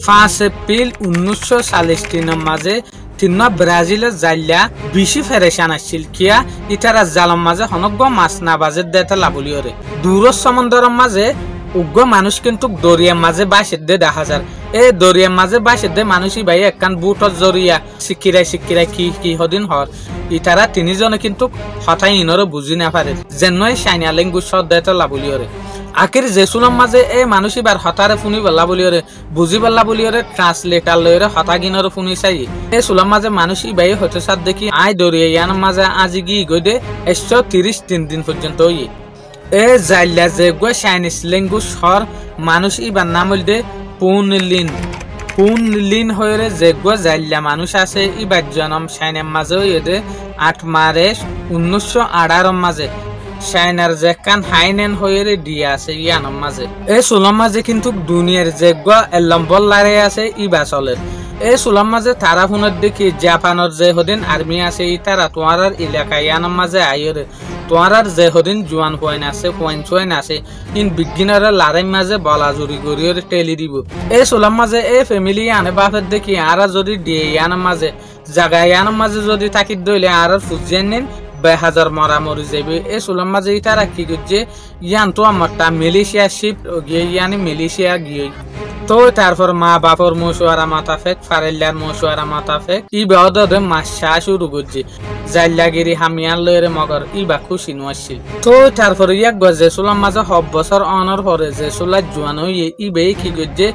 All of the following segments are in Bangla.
5 এপ্রিল 1940 মাঝে তিন ব্রাজিলের জাইলা বেশি ফেরেশান আসছিল কিয়া ইতারা জালম মাঝে হনগ্য মাছ না বাজের দেতা লাবলিওরে দূর সমুদ্রের মাঝে উগ্র মানুষ কিন্তু দরিয়ার মাঝে বাসে দে দেখা যায় এই দরিয়ার মাঝে বাসে দে মানুষই ভাই একখান বুটর জরিয়া শিকিরাই কি হদিন হর ইতারা তিনজনে কিন্তু হঠাৎ ইনরে বুঝি না পারে যেন সাইনা ল্যাঙ্গুয়েজ দেতা লাবলিওরে আখির জেসুলাম মাঝে এই মানুষই বার হতারে ফুনি বল্লা বলিওরে বুঝি বল্লা বলিওরে ট্রান্সলেটার লইরে হতা গিনরে ফুনি চাই এই সুলাম মাঝে মানুষই বাই হতে সাত দেখি আই দরিয়া ইয়ান মাঝে আজি গি গইদে 130 দিন পর্যন্ত ইয়ে এ জাইলা যে গো চাইনিজ ল্যাঙ্গুয়েজ হর মানুষ ইবার নাম হইদে পুনলিন হইরে যে গো জাইলা মানুষ আছে ইবার জনম চাইনার মাঝে হইদে 8 মার্চ 1918 মাঝে চাইনার যে কান হাইনেন হইরে দিয়া আছে ইয়ানম মাঝে এই সুলাম মাঝে কিন্তু দুনিয়ার যে গো এলম্বল লারে আছে ইবা চলে এই সুলাম মাঝে তারা ফোনত দেখি জাপানের যে হদিন আর্মি আছে ইতারা তোমার এলাকা ইয়ানম মাঝে আইরে তোমার যে হদিন জোয়ান পয়েন্ট আছে ইন বিজ্ঞানের লারাই মাঝে বলা জুরি গড়িয়ে টেলি দিব এই সুলাম মাঝে এই ফ্যামিলি আনে বাপের দেখি আর যদি দিয়ে ইয়ানম মাঝে জায়গা ইয়ানম মাঝে যদি থাকি দইলে আর ফুজিয়ে নিন বেহাজার মরামরি যাবে এই সুলাম মাঝে ইতারা কি করছে ইয়ান তো আমারটা মালয়েশিয়া শিফট গিয়ে ইয়ানি মালয়েশিয়া গিয়ে তো তারপর মা বাপর মশওয়ারা মাতাফেক ফারেল্লার মশওয়ারা মাতাফেক ই বেদে মাসা শুরু করছে জাইলাগিরি হামিয়ান লয়েরে মগর ইবা খুশি নছিল তো তারপর ইয়াক গজে সুলাম মাঝে 7 বছর অনর পরে যে সুলা জোয়ান হইয়ে ইবে কি করছে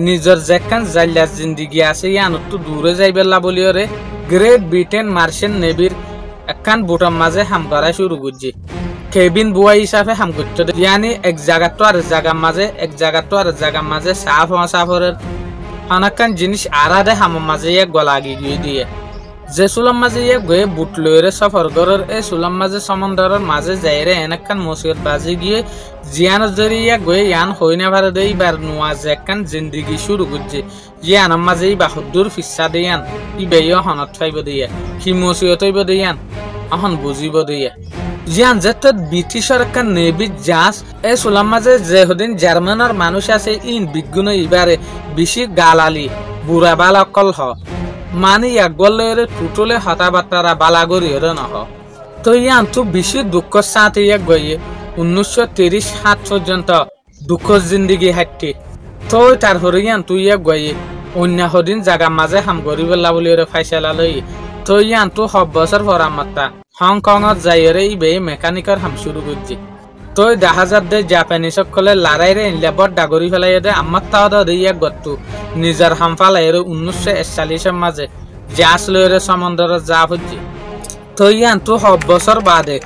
নিজের যেখান জাইলার জিন্দিগি আছে ইয়ান তো দূরে যাইবেলা বলিওরে গ্রেট ব্রিটেন মার্চেন্ট নেভির একখান বুটার মাঝে হাম করা শুরু করছে কেবিন বুয়া হিসাবে হাম করতে ইয়ানি এক জায়গা তো আর জায়গা মাঝে সাফরের অনেকখান জিনিস আরাদে হামের মাঝে এক গলা গিয়ে দিয়ে যে সুলাম মাঝে এক গয়ে বুট লইরে সফর করার এই সুলাম মাঝে সমুদ্রের মাঝে যাইরে এনেকখান মুসিবত বাজি গিয়ে জিয়ানের জরিয়া গয়ে ইয়ান হই না পারে দেই বার নোয়াজ একখান জিন্দিগি শুরু করছে ইয়ানের মাঝে বাহুদুর ফিসা দিয়ান ইবেও হনত ফাইব দিয়া কি মুসিবত হইব দিয়ান এখন বুঝিব দিয়া জিয়ান যেত ব্রিটিশের একটা নেভি জাহাজ এই সুলাম মাঝে যে হদিন জার্মানের মানুষ আছে ইন বিজ্ঞান ইবারে বেশি গালালি বুড়া বালা কল হ মানে এক গলের টুটলে হতাবার্তারা বালাগরি নহ তো ইয়ান তো বেশি দুঃখ সাথে এক গিয়ে 1930 পর্যন্ত দুঃখ জিন্দিগি হাঁটতে তো তারপরে ইয়ান তুই এক গিয়ে অন্য হদিন জায়গা মাঝে হাম গরিবেলা বলি ফাইসালা লই তো ইয়ান তো 7 বছর পর আমারটা হংকং যাইরে ইবে মেকানিকর হাম শুরু করছি তো দেখা যাবে জাপানি সকলে লড়াইরে লেবর ডাগরি ফেলাই দে আমার তাও দিয়া গত্তু নিজের হাম ফালাইরে 1941 মাঝে জাহাজ লইরে সমুদ্র যা হচ্ছে তো ইয়ান তো 7 বছর বাদে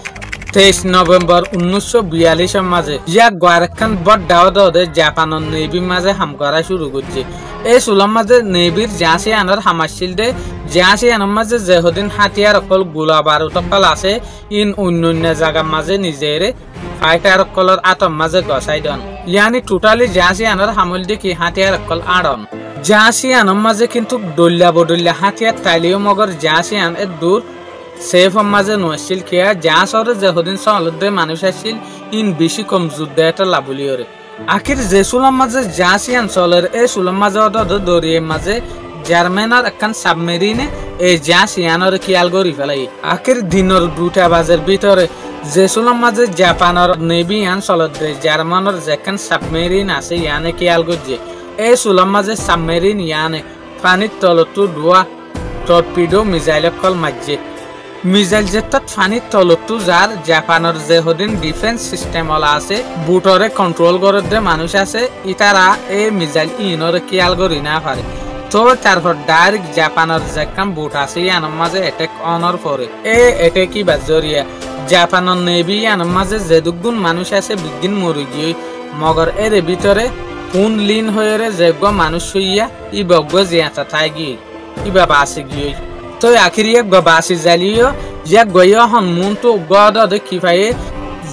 23 নভেম্বর 1942 মাঝে ইয়াক গোয়ারখান বড় দাওদে জাপানের নেভি মাঝে হাম করা শুরু করছে এই সুলাম মাঝে নেভির জাহাজে আনার হামাছিল দে জাহাজে আনার মাঝে যে হদিন হাতিয়ার অকল গোলা বারুদ অকল আছে ইন অন্য জায়গার মাঝে নিজেরে ফাইটার অকলের আতম মাঝে গসাই দন ইয়ানি টোটালি জাহাজে আনার হামল দেখি হাতিয়ার অকল আড়ন জাহাজে আনার মাঝে কিন্তু দলিয়া বদলিয়া হাতিয়ার তাইলেও মগর জাহাজে আন এর দূর সেফ মাঝে নছিল খেয়া জাহাজের যে হদিন সলদে মানুষ আসছিল ইন বেশি কম যুদ্ধ এটা লাভলিওরে আখির যে সুলাম মাঝে জাহাজ অঞ্চলের এই সুলাম মাঝে দরিয়ার মাঝে জার্মানের একখান সাবমেরিনে এই জাহাজ ইয়ানোর খেয়াল করি ফেলাই আখির দিনের 2টা বাজের ভিতরে যে সুলাম মাঝে জাপানের নেভি অঞ্চলত জার্মানের যেখান সাবমেরিন আছে ইয়ানে খেয়াল করছে এই সুলাম মাঝে সাবমেরিন ইয়ানে পানির তলতো ডুয়া টর্পিডো মিসাইল কল মাঝে মিসাইল জেটত পানির তলতো যার জাপানের যে হদিন ডিফেন্স সিস্টেম ওলা আছে বুটরে কন্ট্রোল করে দে মানুষ আছে ইতারা এই মিসাইল ইনরে খেয়াল করি না পারে তো তারপর ডাইরেক্ট জাপানের যেখান বুট আছে ইয়ানোর মাঝে অ্যাটাক অনর পরে এই অ্যাটাকি বা জরিয়া জাপানের নেভি ইয়ানোর মাঝে যে দুগুণ মানুষ আছে বিজ্ঞান মরি গিয়ে মগর এর ভিতরে কোন লিন হয়ে যে মানুষ হইয়া ই বগ্য জিয়াটা তাই গিয়ে ইবা বাসে গিয়ে তো আখির এক বাসি জ্বালিও এক গইয়া হন মন তো গদ দেখি পাইয়ে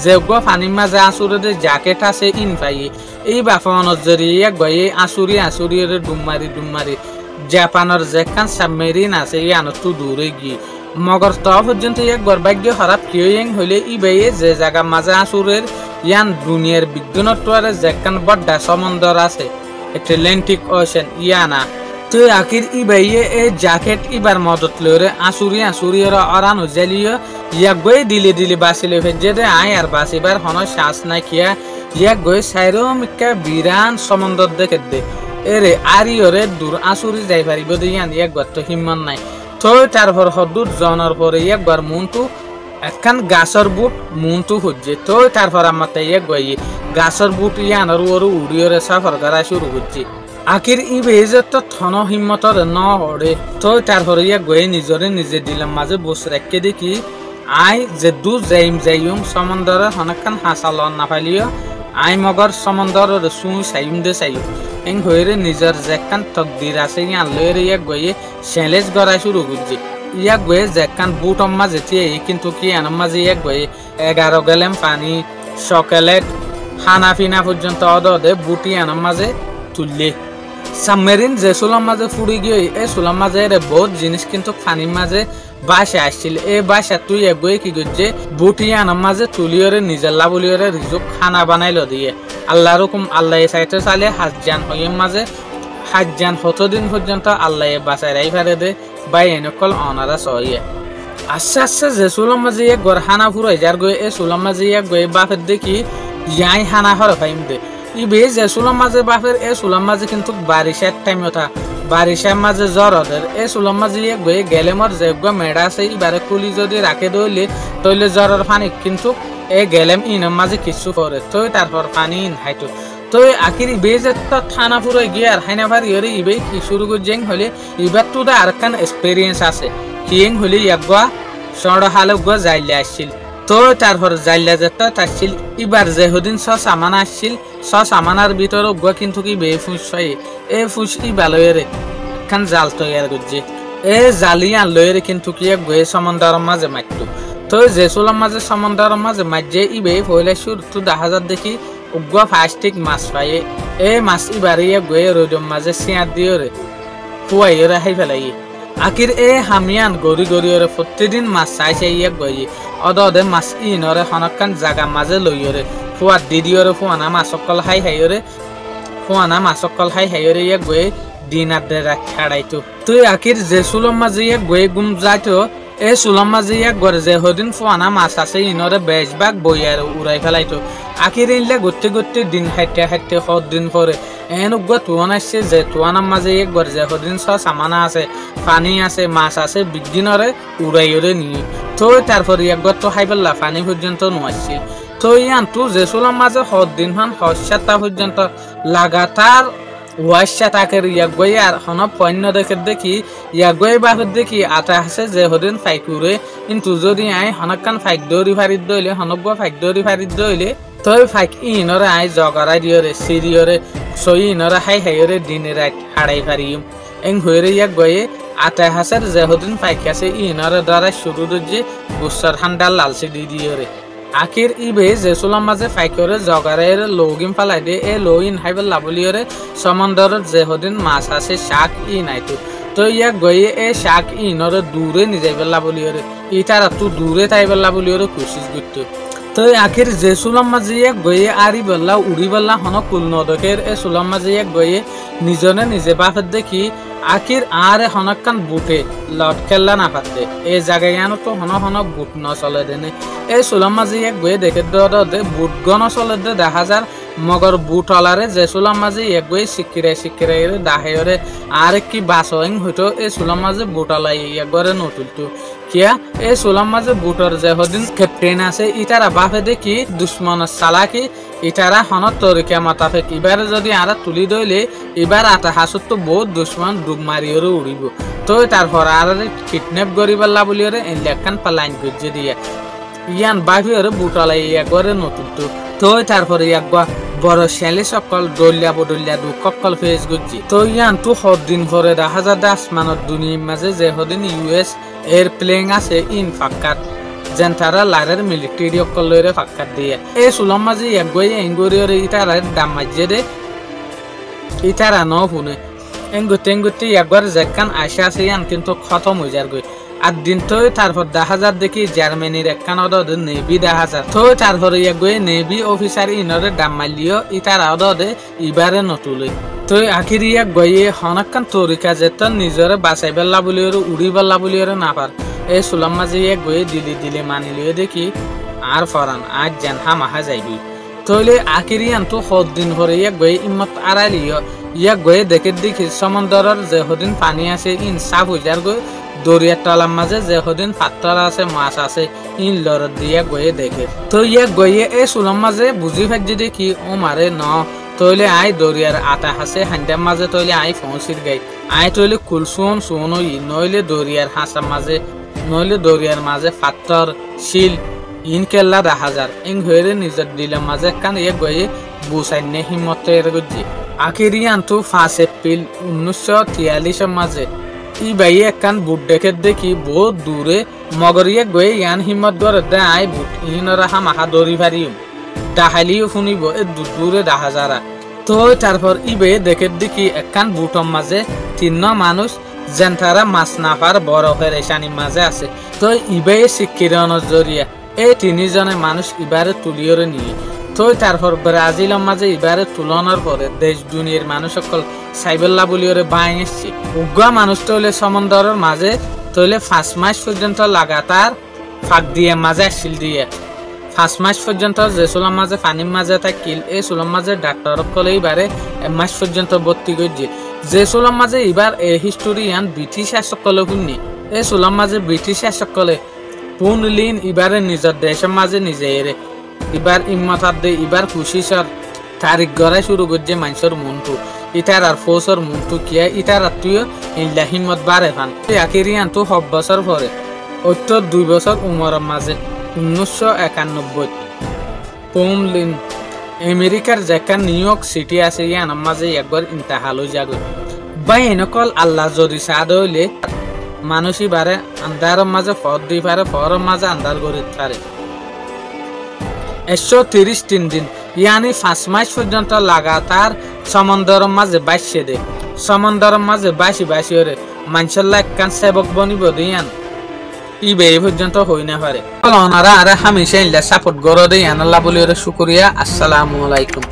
যে পানির মাঝে আসুরে জ্যাকেট আছে ইন পাইয়ে এই বাফানোর জরিয়ে গয়ে আসুরি ডুমারি জাপানের যেখান সাবমেরিন আছে ইয়ানো তো দূরে গিয়ে মগর তো পর্যন্ত এক গর্ভাগ্য খারাপ কিয়ং হইলে ইবাইয়ে যে জায়গা মাঝে আসুরের ইয়ান দুনিয়ার বিজ্ঞানত্বরে যেখান বড় সমুদ্র আছে Atlantic Ocean ইয়ানা তুই আকির ইবাইয়ে এ জ্যাকেট ইবার মদত লরে আসুরি অরানো জালিও ইয়াক গই দিলে বাসিলে ফেজে দে আই আর বাসিবার হন শ্বাস না কিয়া ইয়াক গই সাইরো মিকা বিরান সমুদ্র দেখে দে এরে আরিয়রে দূর আসুরি যাই পারিব দিয়ান ইয়াক গত হিম্মত নাই তো তারপর হদুর জনার পরে একবার মুনটু একখান গাছর বুট মুনটু হচ্ছে তো তারপর আমার ইয়াক গই গাছর বুট ইয়ানোর ওর উড়িয়রে সফর করা শুরু হচ্ছে আখির ই বেজে তো থন হিম্মতর ন হড়ে তো তারপরে ইয়াক গই নিজে দিলাম মাঝে বসে রেখে দেখি আই যে দু যাইম সমুদ্রে হনকান হাসাল না পাইলিও আই মগর সমুদ্রের সুই সাইম দে চাইম এং হইরে নিজের যেখান তকদির আছে ইয়ান লইরে ইয়াক গইয়ে চ্যালেঞ্জ করা শুরু করছে ইয়াক গইয়ে যেখান বুট অম্মা যেতে কিন্তু কি আনম্মা যে ইয়াক গইয়ে 11 গ্যালন পানি চকলেট খানা পিনা পর্যন্ত অদে বুটি আনম্মা যে তুললে সাবমেরিন যে সুলাম মাঝে ফুড়ি গিয়ে এই সুলাম মাঝে বহুত জিনিস কিন্তু পানির মাঝে বাসে আসছিল এই বাসা তুই এগোয়ে কি করছে বুটিয়ান মাঝে তুলিয়রে নিজের লাবলিয়রে রিজুক খানা বানাইলো দিয়ে আল্লাহ রকম আল্লাহ চাইতে চালে হাজান হয়ে মাঝে হাজান কতদিন পর্যন্ত আল্লাহ বাসায় রাই ফেরে দে বা এনেকল অনারা সহিয়ে আস্তে যে সুলাম মাঝে এক গড় হানা ফুরাই যার গয়ে এই সুলাম মাঝে এক গয়ে বাপের দেখি ইয়াই হানা হর ফাইম দে ইবে যে সুলাম মাঝে বাপের এই সুলাম মাঝে কিন্তু বারিশার টাইম ওঠা বারিশার মাঝে জ্বর ওদের এই সুলাম মাঝে গয়ে গেলেমর যে মেড়া আছে এবারে কুলি যদি রাখে দইলে তৈলে জ্বরের পানি কিন্তু এই গেলেম ইনের মাঝে কিছু করে তো তারপর পানি হাইতো তো আখির ইবে যে তো থানা পুরো গিয়ে আর হাইনা ভারি হরে ইবে কি শুরু করে যেং হলে এবার তো আর কান এক্সপেরিয়েন্স আছে কিং হলে একগা সড় হালে গো যাইলে আসছিল তো তারপর জাইলা যেতে তাছিল এবার যে হদিন সামান আসছিল সামানার ভিতরে গো কিন্তু কি বে ফুস হয় এ ফুস ই ভালোরে খান জাল তৈয়ার করছে এ জালিয়ান লয়েরে কিন্তু কি গয়ে সমুদ্রের মাঝে মারতো তো যে সুলাম মাঝে সমুদ্রের মাঝে মাঝে ইবে পয়লা শুরু তো 1000 দেখি উগা ফাস্টিক মাছ পায় এ মাছ ইবারে গয়ে রোদম মাঝে সিয়া দিওরে ফুয়াইরে হাই ফেলাই আকির এ হামিয়ান গরি ওরে প্রতিদিন মাছ চাইছে ইয়াক গই অদে মাছ ইনরে হনকান জাগা মাঝে লইরে ফুয়ার দিদিওরে ফুয়ানা মাছকল হাইরে ফুয়ানা মাছকল হাইরে ইয়াক গই দিনার দে রাখাড়াইতো তুই আকির যে সুলম মাঝে ইয়াক গই গুম যাইতো এ সুলম মাঝে ইয়াক গরে যে হদিন ফুয়ানা মাছ আছে ইনরে বেশবাগ বইয়ার উড়াই ফেলাইতো আকির ইনলে গতে দিন হাইতে দিন পরে এন উগ্র তুয়ান আসছে যে তুয়ানার মাঝে এক গড় যে হদিন সামানা আছে পানি আছে মাছ আছে বিজ্ঞানরে উড়াইরে নিয়ে তো তারপর এক গড় তো হাইবেলা পানি পর্যন্ত নোয়াচ্ছি তো ইয়ান তু যে সুলাম মাঝে হদিন হন হস্যাতা পর্যন্ত লাগাতার ওয়াইসা তাকে ইয়াক গই আর হন পণ্য দেখি ইয়াক গই বাপের দেখি আটা আছে যে হদিন ফাইকুরে কিন্তু যদি আই হনকান ফাইক দৌড়ি ফারিদ দইলে হনব্ব ফাইক দৌড়ি ফারিদ দইলে তই ফাইক ইনরে আই জগরাই দিয়রে সিরিয়রে সই ইনরে হাইরে দিনে রাত হাড়াই ফারিম এং হইরে ইয়াক গয়ে আটা হাসের যে হদিন ফাইক আছে ইনরে দ্বারা শুরু যে গুসার ঠান্ডা লালসি দিয়রে আখির ইবে যে সুলাম মাঝে ফাইকরে জগারের লগিম ফালাই দে এ লোইন হাইবেল লাবলিয়রে সমুদ্রের যে হদিন মাছ আছে শাক ই নাইতো তো ইয়াক গয়ে এ শাক ইনরে দূরে নিজাইবেল লাবলিয়রে ইটারা তো দূরে তাইবেল লাবলিয়রে কোশিশ করতো তো আখির যে সুলাম মাঝে গয়ে আরি বেলা উড়ি বেলা হন কুল নদকের এ সুলাম মাঝে গয়ে নিজে বাপের দেখি আখির আর হনকান বুটে লট খেললা না পাতে এই জায়গায় তো হন বুট ন চলে দেনে এই সুলাম মাঝে গয়ে দেখে দে বুট গণ চলে দে 10,000 মগর বুট আলারে যে সুলাম মাঝে গয়ে শিকিরাই দাহেরে আর কি বাসং হইতো এই সুলাম মাঝে বুট আলাই একবারে নতুলতো কিয়া এই সুলাম মাঝে বুটর যে হদিন ক্যাপ্টেন আছে ইটারা বাপে দেখি দুশ্মন চালাকি ইটারা হনত তরিকা মাতাফেক এবারে যদি আর তুলি দইলে এবার আটা হাসত তো বহুত দুশ্মন ডুব মারিওরে উড়িব তো তারপর আর কিডন্যাপ করিবাল্লা বলিওরে এলাকান পালাইন গজে দিয়া ইয়ান বাফিওরে বুটালাই একবারে নতুনতো তো তারপরে একবার বড় শেলে সকল দলিয়া দু কক্কল ফেস গজি তো ইয়ান তো হদিন পরে 1000 আসমানত দুনিয়ার মাঝে যে হদিন ইউএস এয়ারপ্লেন আছে ইন ফাক্কাত জেন্টারা লারের মিলিটারি অকল লইরে ফাক্কাত দিয়ে এ সুলম মাঝে একগই এঙ্গরিয়রে ইটারা দাম মাঝে দে ইটারা ন ফুনে এঙ্গুতে একবার যেখান আশা আছে ইয়ান কিন্তু খতম হয়ে যার গই আর দিন তো তারপর 10,000 দেখি জার্মানির একখান অদে নেভি 10,000 তো তারপরে একগই নেভি অফিসার ইনরে দাম মারলিও ইটারা অদে ইবারে নতুলে তো আখির ইয়াক গইয়ে হনকান তরিকা যেত নিজরে বাঁচাই বেলা বলি উড়ি বেলা বলি না পার এই সুলাম মাঝে ইয়াক গইয়ে দিলে মানি লিয়ে দেখি আর ফরান আজ যেন হামাহা যাইবি তইলে আখির ইয়ান তো দিন ভরে ইয়াক গইয়ে ইম্মত আড়াইলিও ইয়াক গইয়ে দেখি সমুদ্রের যে হদিন পানি আছে ইন সাফ হয়ে যার গই দরিয়ার তলার মাঝে যে হদিন পাথর আছে মাছ আছে ইন লরত দিয়ে গইয়ে দেখে তো ইয়াক গইয়ে এই সুলাম মাঝে বুঝি ফাজি দেখি ও মারে ন তইলে আই দরিয়ার আতা হাসে হান্ডার মাঝে তইলে আই পৌঁছির গাই আই তইলে কুলসুন সুন নইলে দরিয়ার হাসার মাঝে নইলে দরিয়ার মাঝে পাথর শিল ইন কেল্লা 10,000 ইং হইরে নিজের দিলের মাঝে কান ইয়ে গয়ে বুসাইনে হিম্মতের গজি আখিরিয়ান তো 5 এপ্রিল 1943 মাঝে ই বাই একখান বুট দেখে দেখি বহুত দূরে মগরিয়ে গয়ে ইয়ান হিম্মত গড়ে দে আই বুট ইনরা হামাহা দরি ভারিম ডাহালিও শুনিব এ দূরে 10,000 তো তারপর ইবে দেখে দেখি একখান বুটর মাঝে 3 মানুষ যেন তারা মাছ নাফার বরফের এসানির মাঝে আছে তো ইবে শিক্ষিরণের জরিয়া এই 3 জনে মানুষ ইবারে তুলিয়রে নিয়ে তো তারপর ব্রাজিলের মাঝে ইবারে তুলনার পরে দেশ দুনিয়ার মানুষ সকল সাইবেল্লা বলিওরে বাই এসছে উগ্র মানুষ তৈলে সমুদ্রের মাঝে তৈলে 5 মাস পর্যন্ত লাগাতার ফাঁক দিয়ে মাঝে আসিল দিয়ে 5 মাস পর্যন্ত যে সুলাম মাঝে পানির মাঝে থাকিল এই সুলাম মাঝে ডাক্তার সকলে এবারে 1 মাস পর্যন্ত ভর্তি করছে যে সুলাম মাঝে এবার এই হিস্টোরিয়ান ব্রিটিশ সকলে শুনি এই সুলাম মাঝে ব্রিটিশ সকলে পুনলিন এবারে নিজের দেশের মাঝে নিজে এরে এবার ইম্মতার দে এবার খুশিসর তারিখ গড়াই শুরু করছে মানুষের মনটু ইটার আর ফৌসর মনটু কিয়া ইটার আর তুইও ইল্লা হিম্মত বাড়ে ফান আখিরিয়ান তো 7 বছর পরে উত্তর 2 বছর উমরের মাঝে 1991 পুনলিন আমেরিকার যেখান নিউ ইয়র্ক সিটি আছে ইয়ানোর মাঝে একবার ইন্তাহাল হয়ে যাবে বা এনেকল আল্লাহ যদি সাদ হইলে মানুষই বারে আন্ধারের মাঝে পথ দিয়ে পারে পরের মাঝে আন্ধার গড়ে পারে 133 দিন ইয়ানি 5 মাস পর্যন্ত লাগাতার সমুদ্রের মাঝে বাইশে দে সমুদ্রের মাঝে বাইশি ওরে মানুষের একখান সেবক বনিব দিয়ান ইবে এই পর্যন্ত হই না পারে ওনারা আরে হামেশা ইল্লা সাপোর্ট গড় দেয়ান আল্লাহ বলি ওরে শুকরিয়া আসসালামু আলাইকুম।